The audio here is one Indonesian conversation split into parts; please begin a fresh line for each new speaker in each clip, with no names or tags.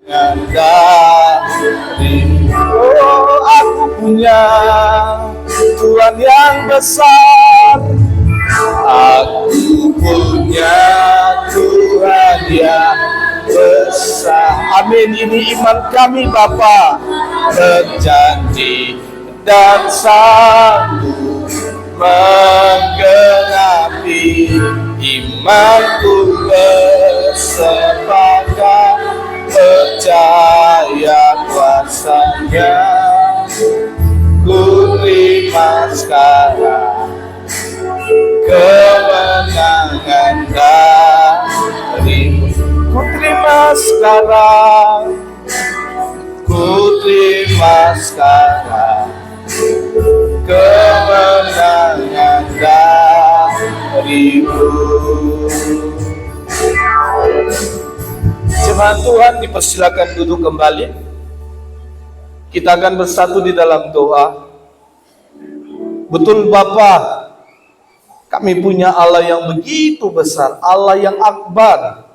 dari oh aku punya Tuhan yang besar, aku punya Tuhan yang besar. Amin. Ini iman kami Bapa, berjanji dan sanggup menggenapi imanku, bersepakat percaya kuasanya, ku terima sekarang kemenangan darimu. Ku terima sekarang, ku terima sekarang kemenangan darimu. Jemaat Tuhan, dipersilakan duduk kembali. Kita akan bersatu di dalam doa. Betul Bapa, kami punya Allah yang begitu besar, Allah yang akbar.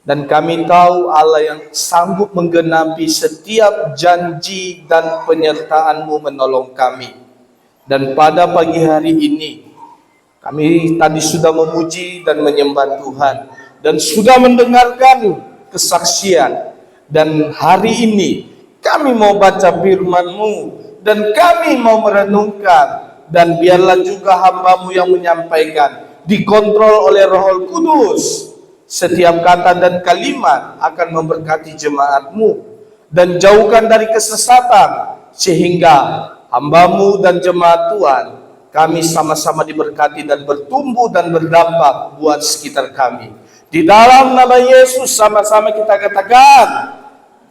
Dan kami tahu Allah yang sanggup menggenapi setiap janji dan penyertaan-Mu menolong kami. Dan pada pagi hari ini, kami tadi sudah memuji dan menyembah Tuhan, dan sudah mendengarkan kesaksian. Dan hari ini kami mau baca firman-Mu, dan kami mau merenungkan. Dan biarlah juga hamba-Mu yang menyampaikan, dikontrol oleh Roh Kudus. Setiap kata dan kalimat akan memberkati jemaat-Mu, dan jauhkan dari kesesatan, sehingga hamba-Mu dan jemaat Tuhan, kami sama-sama diberkati dan bertumbuh dan berdampak buat sekitar kami. Di dalam nama Yesus sama-sama kita katakan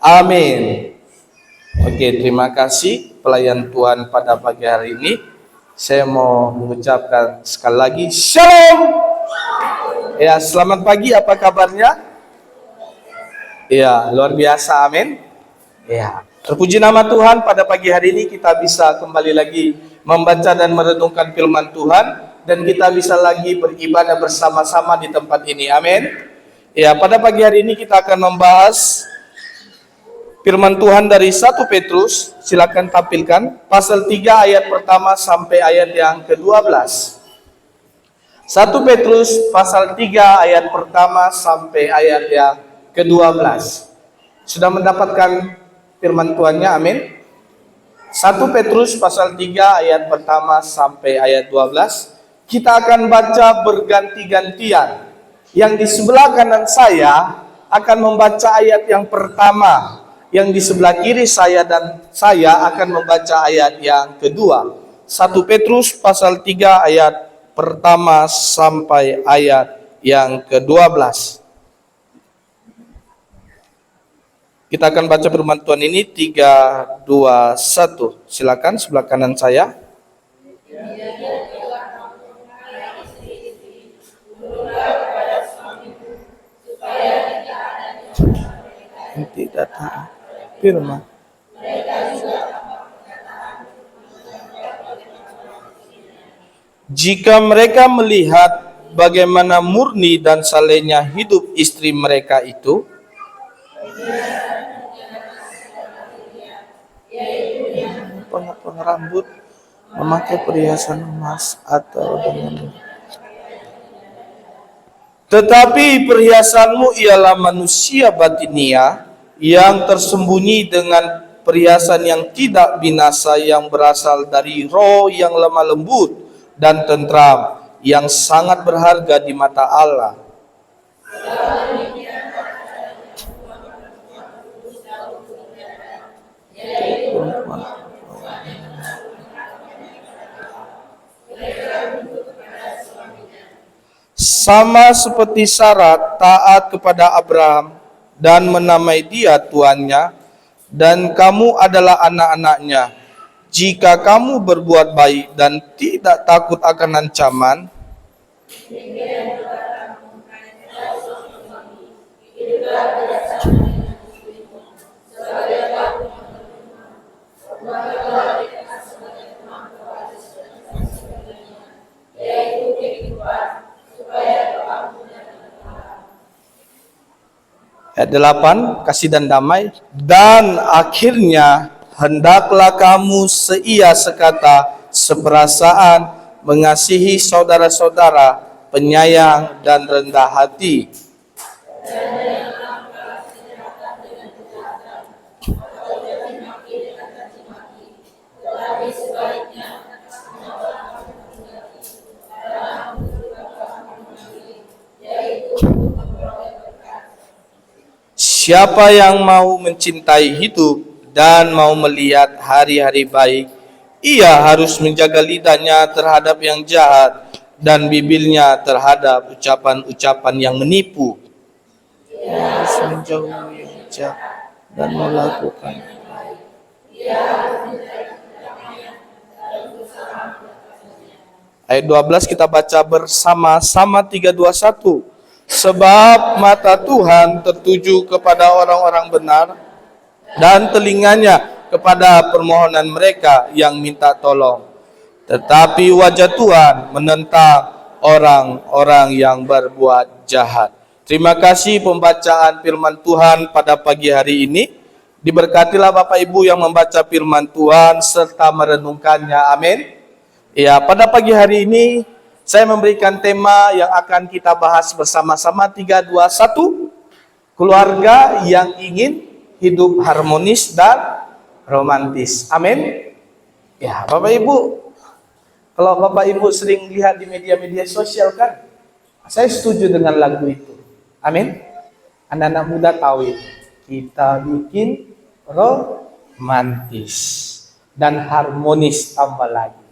amin. Oke, terima kasih pelayan Tuhan pada pagi hari ini. Saya mau mengucapkan sekali lagi Shalom. Ya, selamat pagi, apa kabarnya? Ya, luar biasa, amin. Ya, terpuji nama Tuhan, pada pagi hari ini kita bisa kembali lagi membaca dan merenungkan firman Tuhan, dan kita bisa lagi beribadah bersama-sama di tempat ini, amin. Ya, pada pagi hari ini kita akan membahas firman Tuhan dari 1 Petrus, silakan tampilkan, pasal 3 ayat pertama sampai ayat yang ke-12. 1 Petrus pasal 3 ayat pertama sampai ayat yang ke-12. Sudah mendapatkan firman Tuhannya, amin. 1 Petrus pasal 3 ayat pertama sampai ayat 12. Kita akan baca berganti-gantian. Yang di sebelah kanan saya akan membaca ayat yang pertama, yang di sebelah kiri saya dan saya akan membaca ayat yang kedua. 1 Petrus pasal 3 ayat pertama sampai ayat yang ke-12. Kita akan baca firman Tuhan ini 3, 2, 1. Silakan sebelah kanan saya. Tidak taat firman. Jika mereka melihat bagaimana murni dan salehnya hidup istri mereka itu, potong rambut, memakai perhiasan emas atau dengan, tetapi perhiasanmu ialah manusia batinia yang tersembunyi dengan perhiasan yang tidak binasa, yang berasal dari roh yang lemah lembut dan tentram, yang sangat berharga di mata Allah. Sama seperti Sarah taat kepada Abraham dan menamai dia tuannya, dan kamu adalah anak-anaknya. Jika kamu berbuat baik dan tidak takut akan ancaman, Ayat 8, kasih dan damai. Dan akhirnya hendaklah kamu seia sekata, seperasaan, mengasihi saudara-saudara, penyayang dan rendah hati. Siapa yang mau mencintai hidup dan mau melihat hari-hari baik, ia harus menjaga lidahnya terhadap yang jahat dan bibirnya terhadap ucapan-ucapan yang menipu. Ia harus menjauhi yang jahat dan melakukan baik. Ayat 12 kita baca bersama-sama 3, 2, 1. Sebab mata Tuhan tertuju kepada orang-orang benar dan telinganya kepada permohonan mereka yang minta tolong. Tetapi wajah Tuhan menentang orang-orang yang berbuat jahat. Terima kasih pembacaan firman Tuhan pada pagi hari ini. Diberkatilah Bapak Ibu yang membaca firman Tuhan serta merenungkannya. Amin. Ya, pada pagi hari ini saya memberikan tema yang akan kita bahas bersama-sama 3, 2, 1. Keluarga yang ingin hidup harmonis dan romantis. Amin. Ya, Bapak Ibu, kalau Bapak Ibu sering lihat di media-media sosial kan, saya setuju dengan lagu itu. Amin. Anak-anak muda tahu itu. Kita bikin romantis dan harmonis tambah lagi.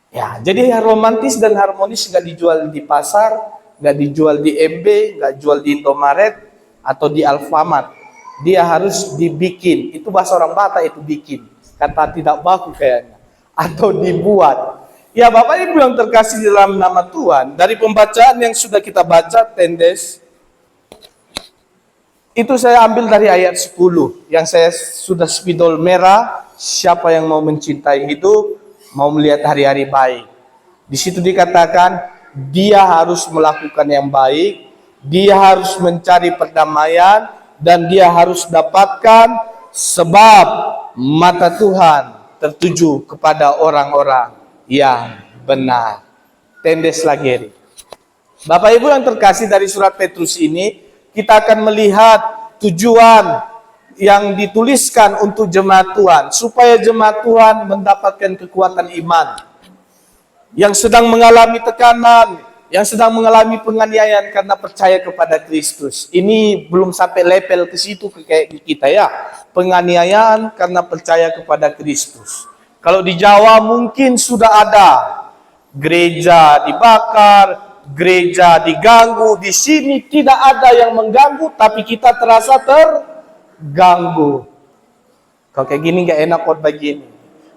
Ya, jadi romantis dan harmonis nggak dijual di pasar, nggak dijual di MB, nggak jual di Indomaret atau di Alfamart. Dia harus dibikin. Itu bahasa orang Batak itu bikin. Kata tidak baku kayaknya. Atau dibuat. Ya Bapak Ibu yang terkasih dalam nama Tuhan, dari pembacaan yang sudah kita baca, Tendes, itu saya ambil dari ayat 10, yang saya sudah spidol merah, siapa yang mau mencintai hidup, mau melihat hari-hari baik. Di situ dikatakan dia harus melakukan yang baik, dia harus mencari perdamaian, dan dia harus dapatkan sebab mata Tuhan tertuju kepada orang-orang yang benar. Tendes lagi. Bapak Ibu yang terkasih, dari surat Petrus ini kita akan melihat tujuan yang dituliskan untuk jemaat Tuhan, supaya jemaat Tuhan mendapatkan kekuatan iman, yang sedang mengalami tekanan, yang sedang mengalami penganiayaan karena percaya kepada Kristus. Ini belum sampai level ke situ kayak kita ya, penganiayaan karena percaya kepada Kristus. Kalau di Jawa mungkin sudah ada gereja dibakar, gereja diganggu. Di sini tidak ada yang mengganggu, tapi kita terasa terganggu. Kalau kayak gini gak enak khotbah gini,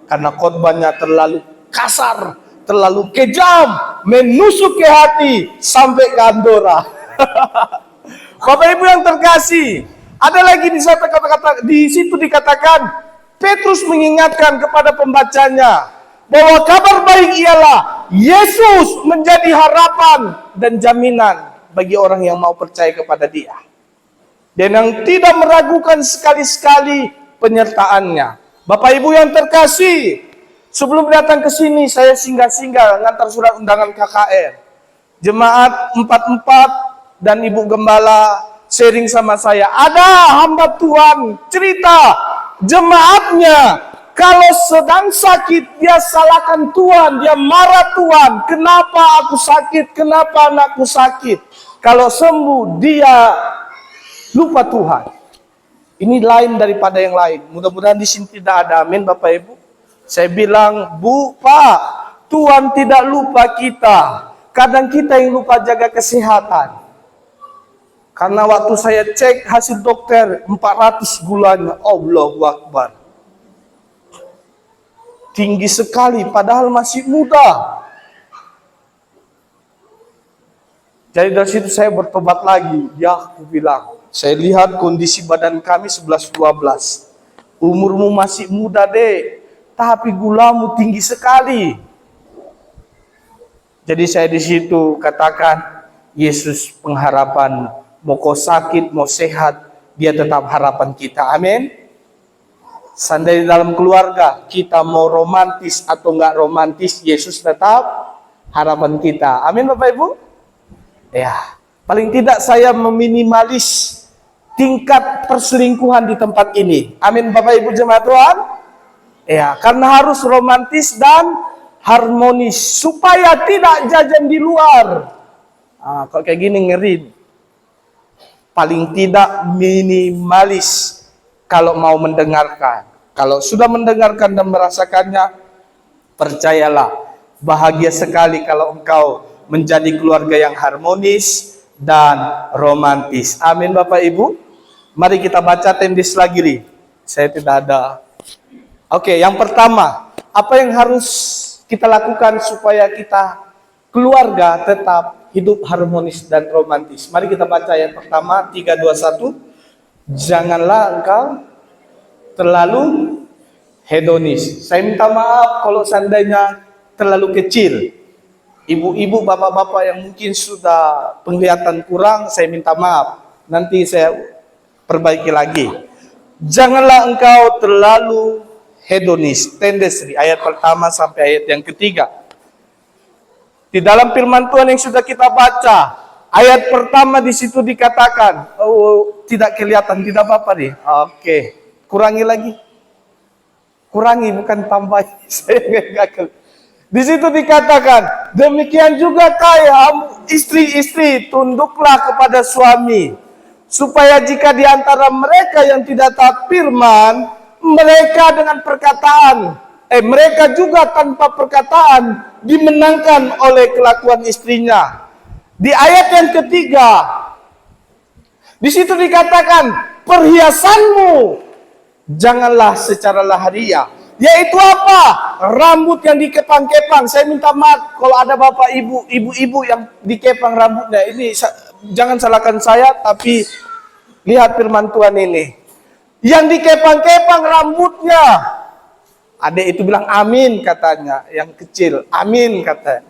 karena khotbahnya terlalu kasar, terlalu kejam, menusuk ke hati sampai ke Andorra. Bapak Ibu yang terkasih, ada lagi di satu kata-kata di situ dikatakan, Petrus mengingatkan kepada pembacanya bahwa kabar baik ialah Yesus menjadi harapan dan jaminan bagi orang yang mau percaya kepada Dia, dan yang tidak meragukan sekali-sekali penyertaannya. Bapak Ibu yang terkasih, sebelum datang ke sini saya singgah-singgah ngantar surat undangan KKR. Jemaat 44 dan Ibu Gembala sharing sama saya. Ada hamba Tuhan cerita, jemaatnya kalau sedang sakit dia salahkan Tuhan, dia marah Tuhan. Kenapa aku sakit? Kenapa anakku sakit? Kalau sembuh dia lupa Tuhan. Ini lain daripada yang lain. Mudah-mudahan di sini tidak ada. Amin Bapak Ibu. Saya bilang, Bu, Pak, Tuhan tidak lupa kita. Kadang kita yang lupa jaga kesehatan. Karena waktu saya cek hasil dokter 400 gulanya, Allahu Akbar. Tinggi sekali padahal masih muda. Jadi dari situ saya bertobat lagi. Ya, aku bilang, saya lihat kondisi badan kami 11-12. Umurmu masih muda, Dek, tapi gulamu tinggi sekali. Jadi saya di situ katakan, Yesus pengharapan, mau kau sakit, mau sehat, dia tetap harapan kita. Amin. Seandainya dalam keluarga kita mau romantis atau nggak romantis, Yesus tetap harapan kita. Amin Bapak Ibu. Ya, paling tidak saya meminimalis tingkat perselingkuhan di tempat ini. Amin Bapak Ibu jemaat Tuhan. Ya, karena harus romantis dan harmonis supaya tidak jajan di luar. Kok kayak gini ngeri. Paling tidak minimalis kalau mau mendengarkan. Kalau sudah mendengarkan dan merasakannya, percayalah, bahagia sekali kalau engkau menjadi keluarga yang harmonis dan romantis. Amin Bapak Ibu. Mari kita baca tendis lagi. Saya tidak ada. Oke, yang pertama, apa yang harus kita lakukan supaya kita keluarga tetap hidup harmonis dan romantis? Mari kita baca yang pertama, 3, 2, 1. Janganlah engkau terlalu hedonis. Saya minta maaf kalau seandainya terlalu kecil. Ibu-ibu, bapak-bapak yang mungkin sudah penglihatan kurang, saya minta maaf. Nanti saya perbaiki lagi. Janganlah engkau terlalu hedonis. Tendensi ayat pertama sampai ayat yang ketiga. Di dalam firman Tuhan yang sudah kita baca, ayat pertama di situ dikatakan, tidak kelihatan, tidak apa-apa nih. Oke, kurangi lagi. Kurangi, bukan tambah. Saya nggak. Di situ dikatakan, demikian juga kamu istri-istri tunduklah kepada suami, supaya jika di antara mereka yang tidak taat firman, mereka dengan perkataan, mereka juga tanpa perkataan dimenangkan oleh kelakuan istrinya. Di ayat yang ketiga, di situ dikatakan, perhiasanmu janganlah secara lahiriah. Yaitu apa? Rambut yang dikepang-kepang. Saya minta maaf kalau ada bapak ibu-ibu yang dikepang rambutnya. Ini jangan salahkan saya, tapi lihat firman Tuhan ini. Yang dikepang-kepang rambutnya. Adek itu bilang amin katanya. Yang kecil, amin katanya.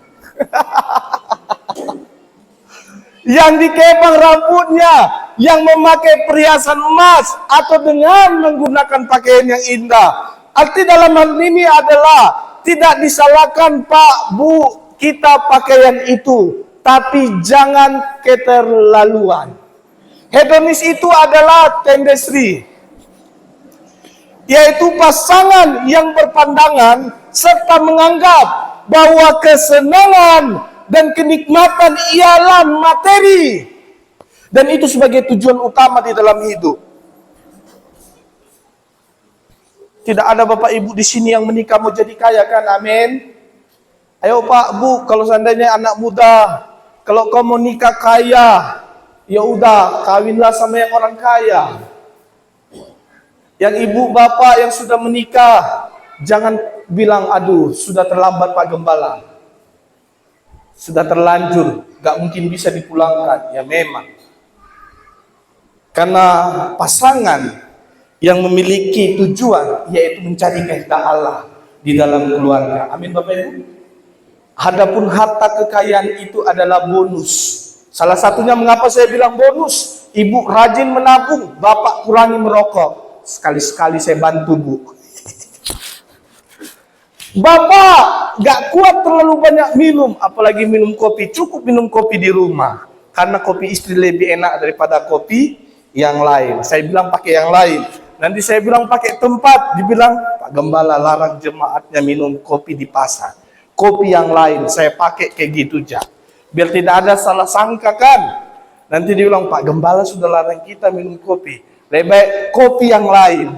Yang dikepang rambutnya, yang memakai perhiasan emas atau dengan menggunakan pakaian yang indah. Arti dalam hal ini adalah tidak disalahkan Pak, Bu, kita pakaian itu, tapi jangan keterlaluan. Hedonis itu adalah tendensi, yaitu pasangan yang berpandangan serta menganggap bahwa kesenangan dan kenikmatan ialah materi, dan itu sebagai tujuan utama di dalam hidup. Tidak ada bapak ibu di sini yang menikah mau jadi kaya kan? Amin. Ayo Pak, Bu, kalau seandainya anak muda, kalau kau mau nikah kaya, ya udah kawinlah sama yang orang kaya. Yang ibu bapak yang sudah menikah, jangan bilang aduh sudah terlambat Pak Gembala, sudah terlanjur, gak mungkin bisa dipulangkan. Ya memang, karena pasangan yang memiliki tujuan, yaitu mencari kehendak Allah di dalam keluarga. Amin Bapak Ibu. Adapun harta kekayaan itu adalah bonus. Salah satunya mengapa saya bilang bonus. Ibu rajin menabung, bapak kurangi merokok. Sekali-sekali saya bantu Bu. Bapak gak kuat terlalu banyak minum, apalagi minum kopi. Cukup minum kopi di rumah, karena kopi istri lebih enak daripada kopi yang lain. Saya bilang pakai yang lain. Nanti saya bilang pakai tempat, dibilang Pak Gembala larang jemaatnya minum kopi di pasar. Kopi yang lain saya pakai kayak gitu aja, biar tidak ada salah sangka kan. Nanti dibilang Pak Gembala sudah larang kita minum kopi, lebih baik kopi yang lain.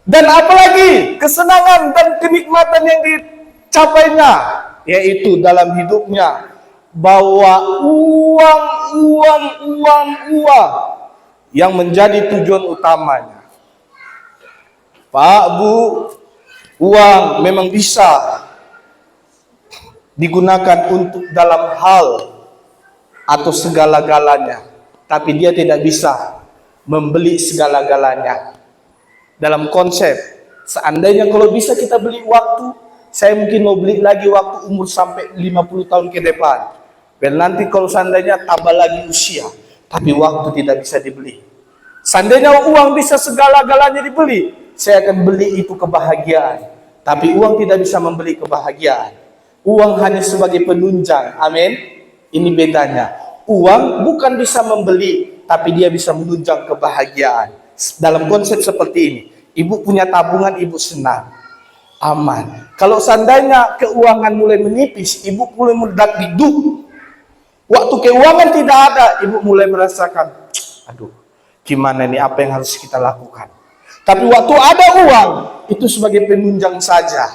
Dan apalagi kesenangan dan kenikmatan yang dicapainya, yaitu dalam hidupnya bahwa uang yang menjadi tujuan utamanya. Pak, Bu, uang memang bisa digunakan untuk dalam hal atau segala-galanya, tapi dia tidak bisa membeli segala-galanya. Dalam konsep, seandainya kalau bisa kita beli waktu, saya mungkin mau beli lagi waktu umur sampai 50 tahun ke depan. Dan nanti kalau seandainya tambah lagi usia. tapi waktu tidak bisa dibeli. Seandainya uang bisa segala-galanya dibeli, saya akan beli itu kebahagiaan. Tapi uang tidak bisa membeli kebahagiaan. Uang hanya sebagai penunjang. Amin. Ini bedanya. Uang bukan bisa membeli, tapi dia bisa menunjang kebahagiaan. Dalam konsep seperti ini, ibu punya tabungan, ibu senang, aman. Kalau seandainya keuangan mulai menipis, ibu mulai meledak hidup. Waktu keuangan tidak ada, ibu mulai merasakan, aduh, gimana nih, apa yang harus kita lakukan? Tapi waktu ada uang, itu sebagai penunjang saja,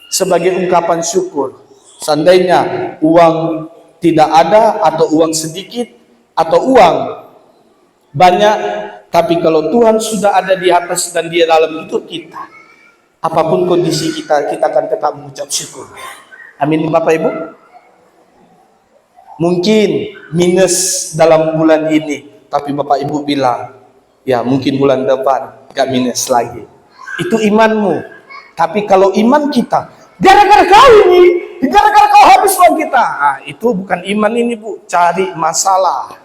sebagai ungkapan syukur. Seandainya uang tidak ada, atau uang sedikit, atau uang banyak, tapi kalau Tuhan sudah ada di atas dan Dia dalam hidup kita, apapun kondisi kita, kita akan tetap mengucap syukur. Amin, Bapak Ibu. Mungkin minus dalam bulan ini, tapi Bapak Ibu bilang, ya mungkin bulan depan gak minus lagi. Itu imanmu. Tapi kalau iman kita, gara-gara kau ini, gara-gara kau habis uang kita, nah, itu bukan iman ini, Bu. Cari masalah.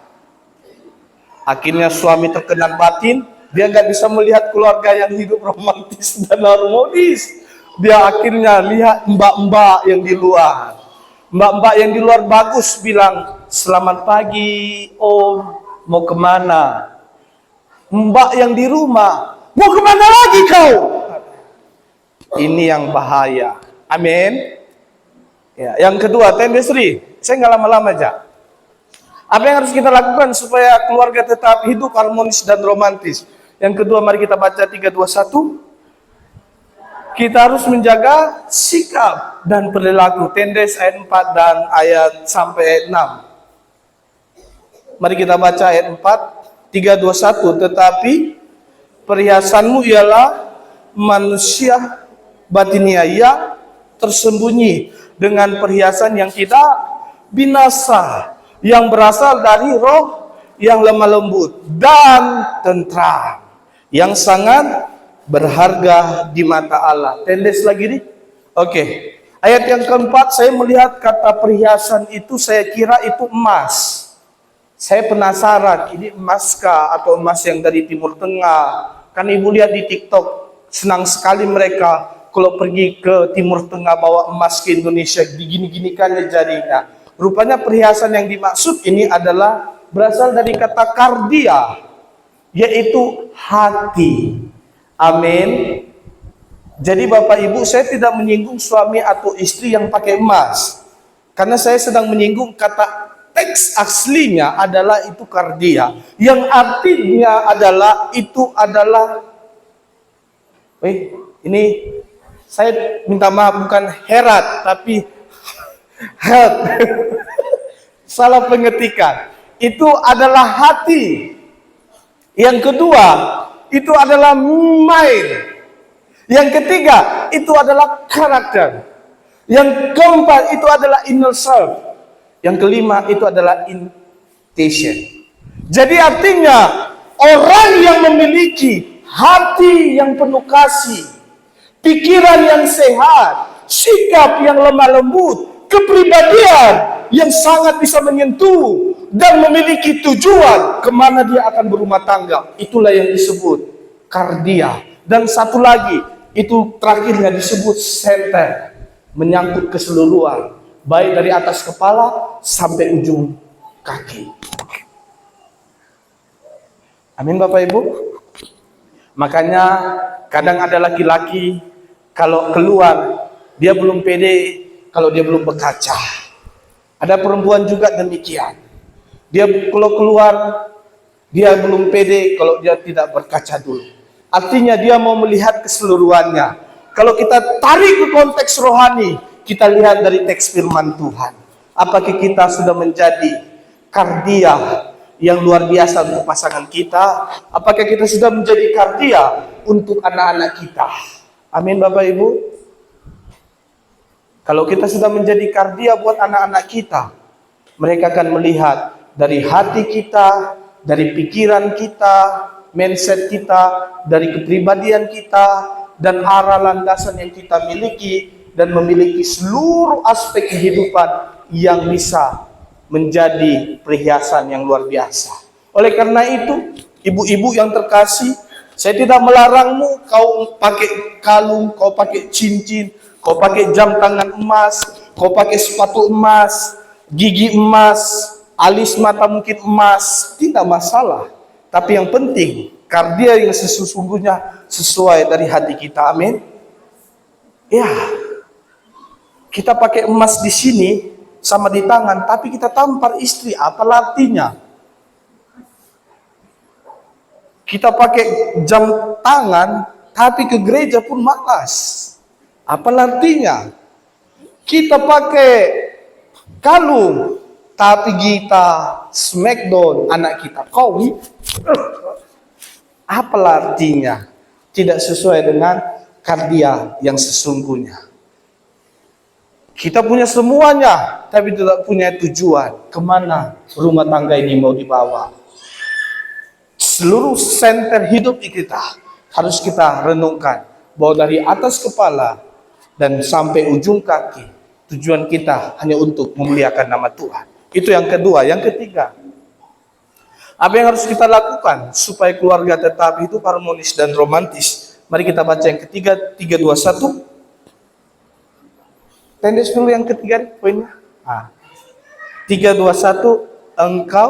Akhirnya suami terkena batin, dia nggak bisa melihat keluarga yang hidup romantis dan harmonis. Dia akhirnya lihat mbak-mbak yang di luar. Mbak-mbak yang di luar bagus bilang, selamat pagi om, mau kemana? Mbak yang di rumah, mau kemana lagi kau? Ini yang bahaya. Amin. Ya, yang kedua, Tendesri, saya nggak lama-lama aja. Apa yang harus kita lakukan supaya keluarga tetap hidup harmonis dan romantis? Yang kedua, mari kita baca 321. Kita harus menjaga sikap dan perilaku. Tendes ayat 4 dan ayat sampai ayat 6. Mari kita baca ayat 4, 321. Tetapi perhiasanmu ialah manusia batinia yang tersembunyi, dengan perhiasan yang tidak binasa, yang berasal dari roh yang lemah lembut dan tentram, yang sangat berharga di mata Allah. Tendes lagi nih. Oke. Ayat yang keempat, saya melihat kata perhiasan itu, saya kira itu emas. Saya penasaran, ini emaskah atau emas yang dari Timur Tengah? Kan ibu lihat di TikTok, senang sekali mereka kalau pergi ke Timur Tengah bawa emas ke Indonesia, digini-ginikan jarinya. Rupanya perhiasan yang dimaksud ini adalah berasal dari kata kardia, yaitu hati. Amin. Jadi Bapak Ibu, saya tidak menyinggung suami atau istri yang pakai emas, karena saya sedang menyinggung kata teks aslinya adalah itu kardia, yang artinya adalah itu adalah, ini saya minta maaf, bukan herat tapi health. Salah pengetikan. Itu adalah hati. Yang kedua, itu adalah mind. Yang ketiga, itu adalah karakter. Yang keempat, itu adalah inner self. Yang kelima, itu adalah intention. Jadi artinya, orang yang memiliki hati yang penuh kasih, pikiran yang sehat, sikap yang lemah lembut, kepribadian yang sangat bisa menyentuh dan memiliki tujuan kemana dia akan berumah tangga, itulah yang disebut kardia. Dan satu lagi, itu terakhirnya disebut senter, menyangkut keseluruhan, baik dari atas kepala sampai ujung kaki. Amin Bapak Ibu. Makanya kadang ada laki-laki kalau keluar dia belum pede kalau dia belum berkaca. Ada perempuan juga demikian. Dia kalau keluar dia belum pede kalau dia tidak berkaca dulu. Artinya dia mau melihat keseluruhannya. Kalau kita tarik ke konteks rohani, kita lihat dari teks firman Tuhan. Apakah kita sudah menjadi kardia yang luar biasa untuk pasangan kita? Apakah kita sudah menjadi kardia untuk anak-anak kita? Amin Bapak Ibu. Kalau kita sudah menjadi kardia buat anak-anak kita, mereka akan melihat dari hati kita, dari pikiran kita, mindset kita, dari kepribadian kita, dan arah landasan yang kita miliki, dan memiliki seluruh aspek kehidupan yang bisa menjadi perhiasan yang luar biasa. Oleh karena itu, ibu-ibu yang terkasih, saya tidak melarangmu kau pakai kalung, kau pakai cincin, kau pakai jam tangan emas, kau pakai sepatu emas, gigi emas, alis mata mungkin emas, tidak masalah. Tapi yang penting, kardia yang sesungguhnya sesuai dari hati kita, amin. Ya, kita pakai emas di sini sama di tangan, tapi kita tampar istri, apa artinya? Kita pakai jam tangan, tapi ke gereja pun malas. Apa artinya? Kita pakai kalung, tapi kita smackdown anak kita kau. Apa artinya? Tidak sesuai dengan kardia yang sesungguhnya. Kita punya semuanya, tapi tidak punya tujuan. Kemana rumah tangga ini mau dibawa? Seluruh senter hidup kita harus kita renungkan bahwa dari atas kepala dan sampai ujung kaki, tujuan kita hanya untuk memuliakan nama Tuhan. Itu yang kedua. Yang ketiga, apa yang harus kita lakukan supaya keluarga tetap hidup harmonis dan romantis? Mari kita baca yang ketiga, 3, 2, 1. Tendes dulu yang ketiga poinnya. 3, 2, 1. Engkau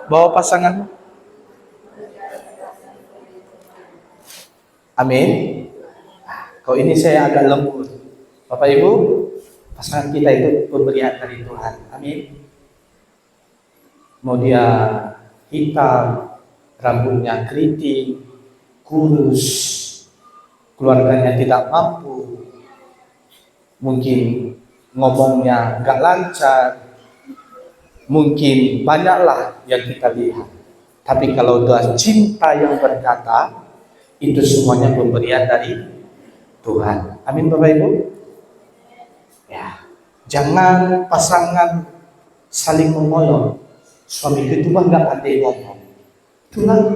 bawa pasanganmu. Amin. Kalau ini saya agak lembut. Bapak Ibu, pasangan kita itu pemberian dari Tuhan. Amin. Mau dia hitam, rambutnya keriting, kurus, keluarganya tidak mampu, mungkin ngomongnya gak lancar, mungkin banyaklah yang kita lihat. Tapi kalau doa cinta yang berkata, itu semuanya pemberian dari Tuhan. Amin Bapak Ibu. Ya, jangan pasangan saling mengolok. Suami itu mah gak ada yang ngomong. Itulah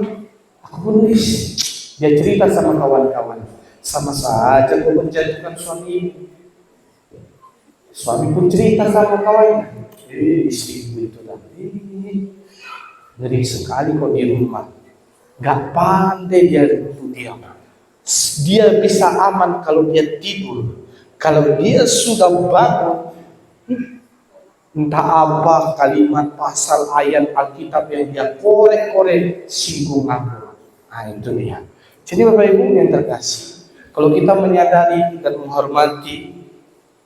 aku menulis. Dia cerita sama kawan-kawan. Sama saja kau menjatuhkan suami. Suami pun cerita sama kawannya. Istriku itu tadi ngeri sekali kok di rumah. Gak pandai dia itu diam. Dia bisa aman kalau dia tidur. Kalau dia sudah bangun, entah apa kalimat pasal ayat Alkitab yang dia korek-korek singgung aku. Nah itu dia. Jadi Bapak Ibu yang terkasih, kalau kita menyadari dan menghormati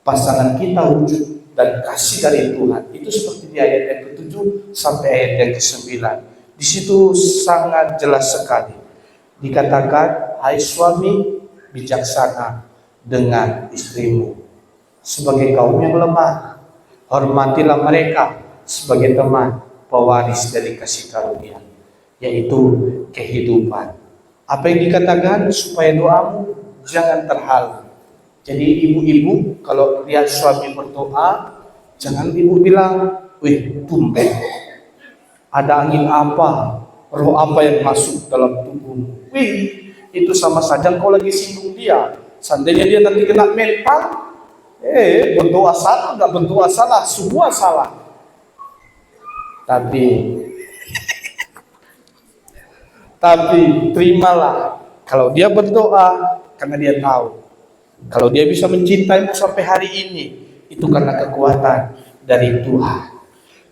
pasangan kita wujud dan kasih dari Tuhan, itu seperti di ayat yang ke-7 sampai ayat yang ke-9. Di situ sangat jelas sekali dikatakan, hai suami, bijaksana dengan istrimu sebagai kaum yang lemah, hormatilah mereka sebagai teman pewaris dari kasih karunia, yaitu kehidupan. Apa yang dikatakan supaya doamu jangan terhalang. Jadi ibu-ibu kalau lihat suami berdoa, jangan ibu bilang, wih tumben, ada angin apa, roh apa yang masuk dalam tubuhmu. Wih, itu sama saja kau lagi singgung dia. Seandainya dia nanti kena mental, berdoa salah, nggak berdoa salah, semua salah. Tapi terimalah kalau dia berdoa karena dia tahu kalau dia bisa mencintaimu sampai hari ini, itu karena kekuatan dari Tuhan.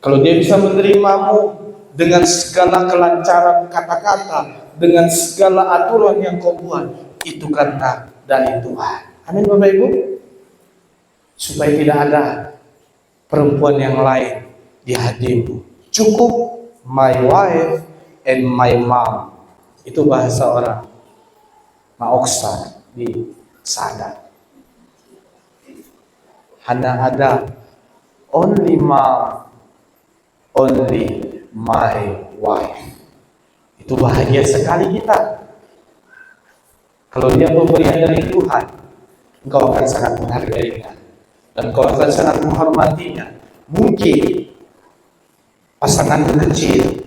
Kalau dia bisa menerimamu dengan segala kelancaran kata-kata, dengan segala aturan yang kau buat, itu karena dari Tuhan. Amin Bapak Ibu. Supaya tidak ada perempuan yang lain di hatimu. Cukup my wife and my mom. Itu bahasa orang Maoksa di Sadar. Hanya ada only mom, only my wife. Itu bahagia sekali kita. Kalau dia pemberian dari Tuhan, engkau akan sangat menghargainya dan engkau akan sangat menghormatinya. Mungkin pasangan kecil,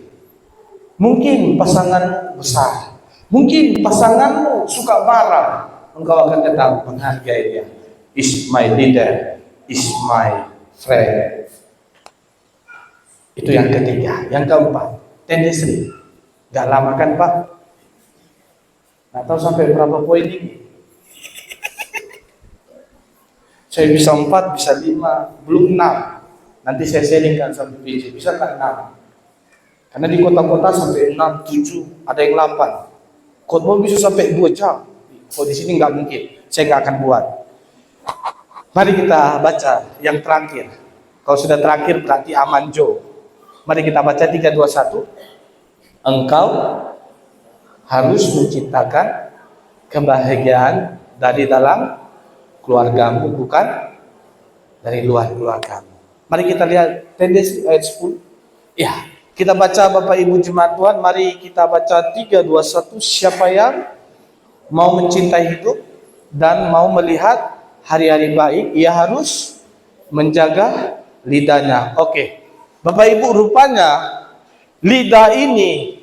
mungkin pasangan besar, mungkin pasanganmu suka marah, engkau akan tetap menghargai dia. Is my leader, is my friend. Itu yang ketiga. Yang keempat, tendensi. Gak lama kan Pak? Nggak tahu sampai berapa poin ini. Saya bisa 4, bisa 5, belum 6. Nanti saya sharingkan sampai PC, bisa tak 6? Karena di kota-kota sampai 6, 7, ada yang 8. Khotbah bisa sampai 2 jam. Kalau di sini nggak mungkin, saya nggak akan buat. Mari kita baca yang terakhir. Kalau sudah terakhir berarti aman Jo. Mari kita baca 3, 2, 1. Engkau harus menciptakan kebahagiaan dari dalam keluargamu, bukan dari luar keluargamu. Mari kita lihat tendensi ayat 10. Ya, kita baca Bapak Ibu Jemaat Tuhan. Mari kita baca 3, 2, 1. Siapa yang mau mencintai hidup dan mau melihat hari-hari baik, ia harus menjaga lidahnya. Oke, Bapak Ibu, rupanya lidah ini,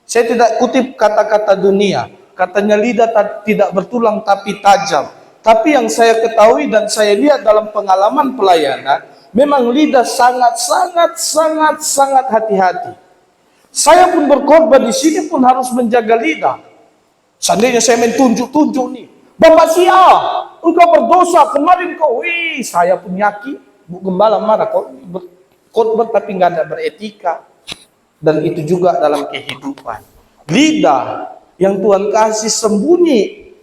saya tidak kutip kata-kata dunia, katanya lidah tidak bertulang tapi tajam. Tapi yang saya ketahui dan saya lihat dalam pengalaman pelayanan, memang lidah sangat hati-hati. Saya pun berkorban di sini pun harus menjaga lidah. Seandainya saya main tunjuk-tunjuk nih, Bapak Sia, engkau berdosa, kemarin kau, saya pun yakin, Bu Gembala marah, kau berkorban tapi nggak ada beretika. Dan itu juga dalam kehidupan. Lidah yang Tuhan kasih sembunyi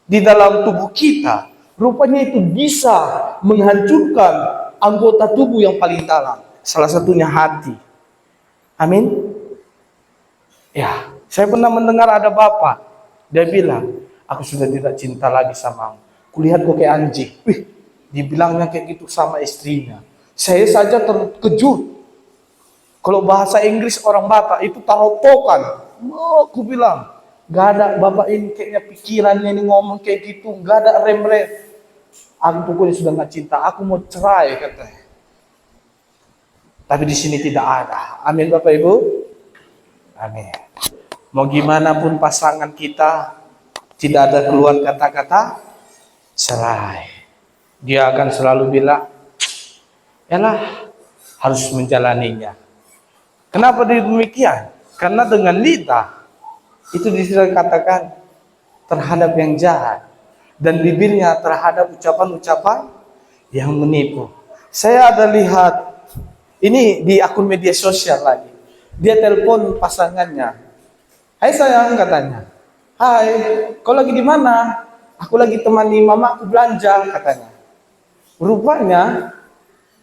di dalam tubuh kita, rupanya itu bisa menghancurkan anggota tubuh yang paling dalam. Salah satunya hati. Amin. Ya, saya pernah mendengar ada bapak, dia bilang, aku sudah tidak cinta lagi sama kamu. Kulihat kok kayak anjing. Dibilangnya kayak gitu sama istrinya. Saya saja terkejut. Kalau bahasa Inggris orang Batak itu tarotokan. Aku bilang, gak ada bapak ini kayaknya pikirannya ini ngomong kayak gitu, gak ada rem-rem. Aku pokoknya sudah gak cinta, aku mau cerai katanya. Tapi di sini tidak ada. Amin Bapak Ibu. Amin. Mau gimana pun pasangan kita tidak ada keluar kata-kata cerai. Dia akan selalu bilang, yalah harus menjalaninya. Kenapa demikian? Karena dengan lidah itu dikatakan terhadap yang jahat dan bibirnya terhadap ucapan-ucapan yang menipu. Saya ada lihat ini di akun media sosial lagi. Dia telepon pasangannya. Hai sayang katanya. Hai, kau lagi di mana? Aku lagi temani mama aku belanja katanya. Rupanya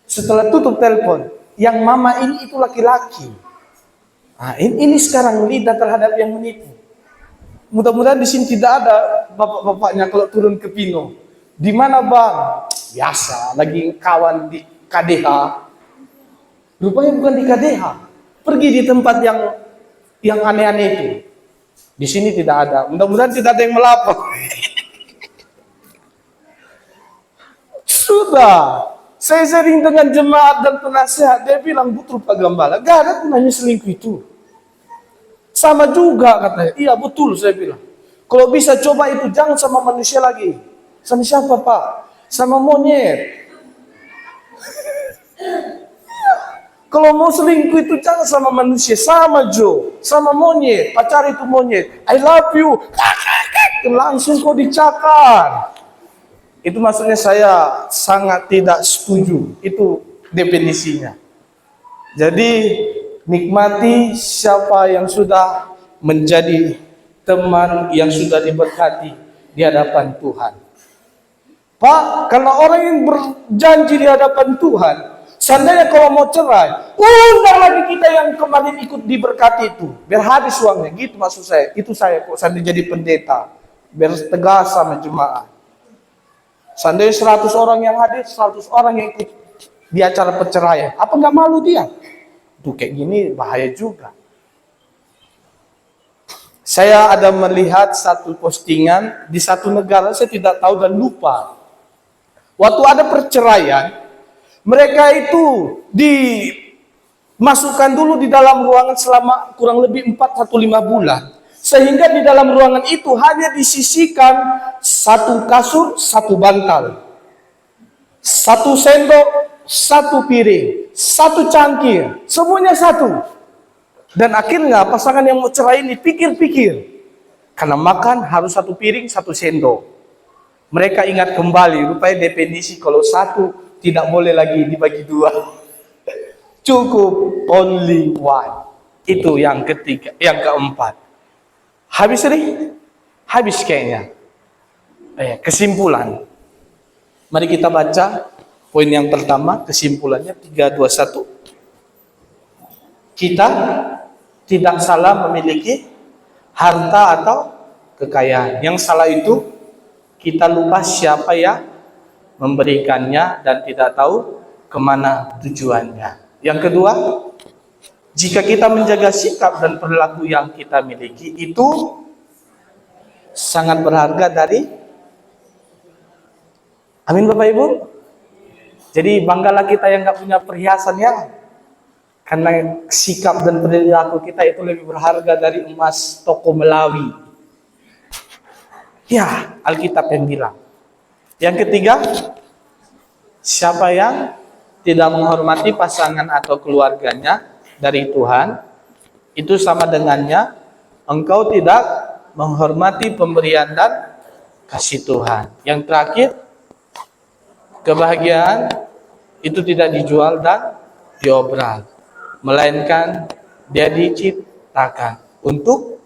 setelah tutup telepon, yang mama ini itu laki-laki. Nah, ini sekarang lidah terhadap yang menipu. Mudah-mudahan di sini tidak ada bapak-bapaknya kalau turun ke Pino. Di mana bang? Biasa, lagi kawan di KDH. Rupanya bukan di KDH. Pergi di tempat yang aneh-aneh itu. Di sini tidak ada. Mudah-mudahan tidak ada yang melapor. Sudah. Saya sering dengan jemaat dan penasehat, dia bilang, betul Pak Gembala, gak ada gunanya selingkuh itu. Sama juga katanya, iya betul saya bilang. Kalau bisa coba itu jangan sama manusia lagi. Sama siapa Pak? Sama monyet. Kalau mau selingkuh itu jangan sama manusia, sama Jo, sama monyet, pacar itu monyet. I love you. Langsung kau dicakar. Itu maksudnya saya sangat tidak setuju. Itu definisinya. Jadi nikmati siapa yang sudah menjadi teman yang sudah diberkati di hadapan Tuhan. Pak, karena orang yang berjanji di hadapan Tuhan, seandainya kalau mau cerai, undang lagi kita yang kemarin ikut diberkati itu, biar habis uangnya. Gitu maksud saya. Itu saya kok seandainya jadi pendeta, biar tegas sama jemaat. Seandainya 100 orang yang hadir, 100 orang yang ikut di acara perceraian, apa nggak malu dia? Tuh kayak gini bahaya juga. Saya ada melihat satu postingan di satu negara, saya tidak tahu dan lupa. Waktu ada perceraian, mereka itu dimasukkan dulu di dalam ruangan selama kurang lebih 4 atau 5 bulan. Sehingga di dalam ruangan itu hanya disisihkan 1 kasur, 1 bantal, 1 sendok, 1 piring, satu cangkir, semuanya satu. Dan akhirnya pasangan yang mau cerai ini pikir-pikir, karena makan harus satu piring, satu sendok. Mereka ingat kembali, rupanya definisi kalau satu tidak boleh lagi dibagi dua. Cukup only one. Itu yang ketiga, yang keempat. Habis nih? Habis kayaknya. Kesimpulan. Mari kita baca poin yang pertama, kesimpulannya 3, 2, 1. Kita tidak salah memiliki harta atau kekayaan. Yang salah itu kita lupa siapa yang memberikannya dan tidak tahu kemana tujuannya. Yang kedua, jika kita menjaga sikap dan perilaku yang kita miliki, itu sangat berharga dari amin Bapak Ibu. Jadi banggalah kita yang nggak punya perhiasan ya, karena sikap dan perilaku kita itu lebih berharga dari emas toko Melawi. Ya, Alkitab yang bilang. Yang ketiga, siapa yang tidak menghormati pasangan atau keluarganya dari Tuhan, itu sama dengannya engkau tidak menghormati pemberian dan kasih Tuhan. Yang terakhir, kebahagiaan itu tidak dijual dan diobral, melainkan dia diciptakan untuk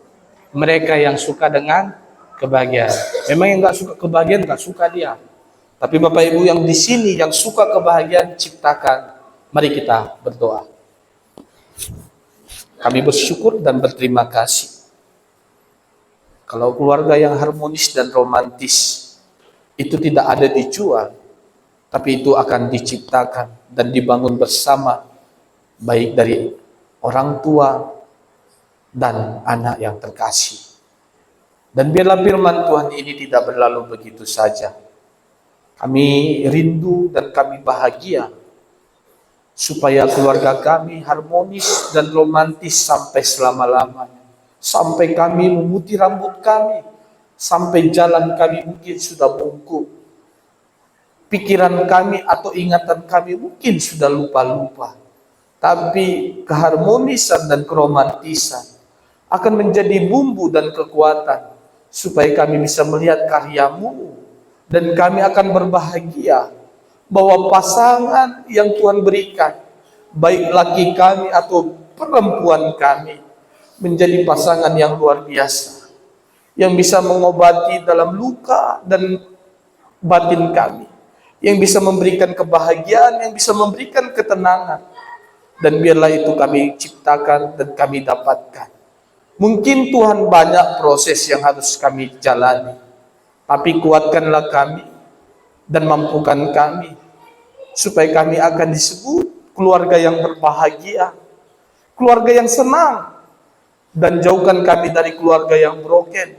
mereka yang suka dengan kebahagiaan. Memang yang nggak suka kebahagiaan nggak suka dia. Tapi Bapak Ibu yang di sini yang suka kebahagiaan ciptakan. Mari kita berdoa. Kami bersyukur dan berterima kasih. Kalau keluarga yang harmonis dan romantis itu tidak ada dijual, tapi itu akan diciptakan dan dibangun bersama, baik dari orang tua dan anak yang terkasih. Dan biarlah firman Tuhan ini tidak berlalu begitu saja. Kami rindu dan kami bahagia supaya keluarga kami harmonis dan romantis sampai selama-lamanya. Sampai kami memutih rambut kami, sampai jalan kami mungkin sudah bungkuk. Pikiran kami atau ingatan kami mungkin sudah lupa-lupa. Tapi keharmonisan dan keromantisan akan menjadi bumbu dan kekuatan supaya kami bisa melihat karyamu, dan kami akan berbahagia bahwa pasangan yang Tuhan berikan, baik laki kami atau perempuan kami, menjadi pasangan yang luar biasa, yang bisa mengobati dalam luka dan batin kami, yang bisa memberikan kebahagiaan, yang bisa memberikan ketenangan. Dan biarlah itu kami ciptakan dan kami dapatkan. Mungkin Tuhan banyak proses yang harus kami jalani, tapi kuatkanlah kami dan mampukan kami supaya kami akan disebut keluarga yang berbahagia, keluarga yang senang, dan jauhkan kami dari keluarga yang broken,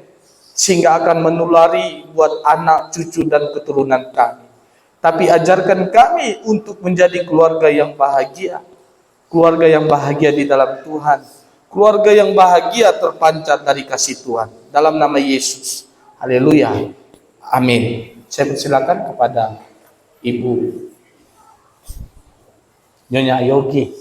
sehingga akan menulari buat anak, cucu, dan keturunan kami. Tapi ajarkan kami untuk menjadi keluarga yang bahagia, keluarga yang bahagia di dalam Tuhan, keluarga yang bahagia terpancar dari kasih Tuhan. Dalam nama Yesus. Haleluya. Amin. Saya persilakan kepada Ibu Nyonya Yogi.